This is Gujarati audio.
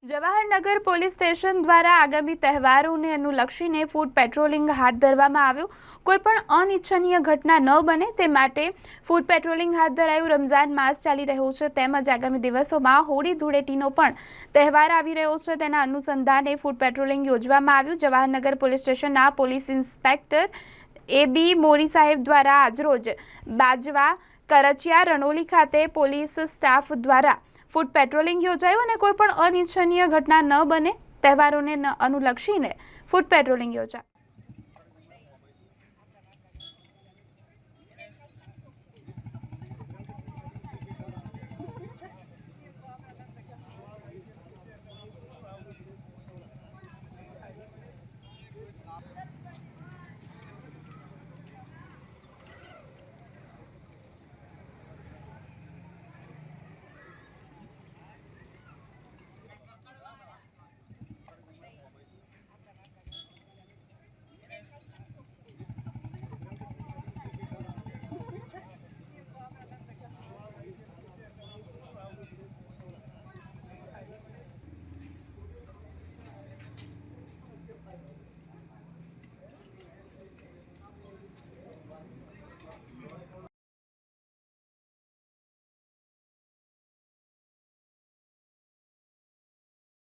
જવાહરનગર પોલીસ સ્ટેશન દ્વારા આગામી તહેવારોને અનુલક્ષીને ફૂડ પેટ્રોલિંગ હાથ ધરવામાં આવ્યું। કોઈપણ અનિચ્છનીય ઘટના ન બને તે માટે ફૂડ પેટ્રોલિંગ હાથ ધરાયું। રમઝાન માસ ચાલી રહ્યો છે તેમજ આગામી દિવસોમાં હોળી ધૂળેટીનો પણ તહેવાર આવી રહ્યો છે, તેના અનુસંધાને ફૂડ પેટ્રોલિંગ યોજવામાં આવ્યું। જવાહરનગર પોલીસ સ્ટેશનના પોલીસ ઇન્સ્પેક્ટર એબી મોરી સાહેબ દ્વારા આજરોજ બાજવા, કરચિયા, રણોલી ખાતે પોલીસ સ્ટાફ દ્વારા ફૂડ પેટ્રોલિંગ યોજાયું અને કોઈપણ અનિચ્છનીય ઘટના ન બને તહેવારોને અનુલક્ષીને ફૂડ પેટ્રોલિંગ યોજાયું।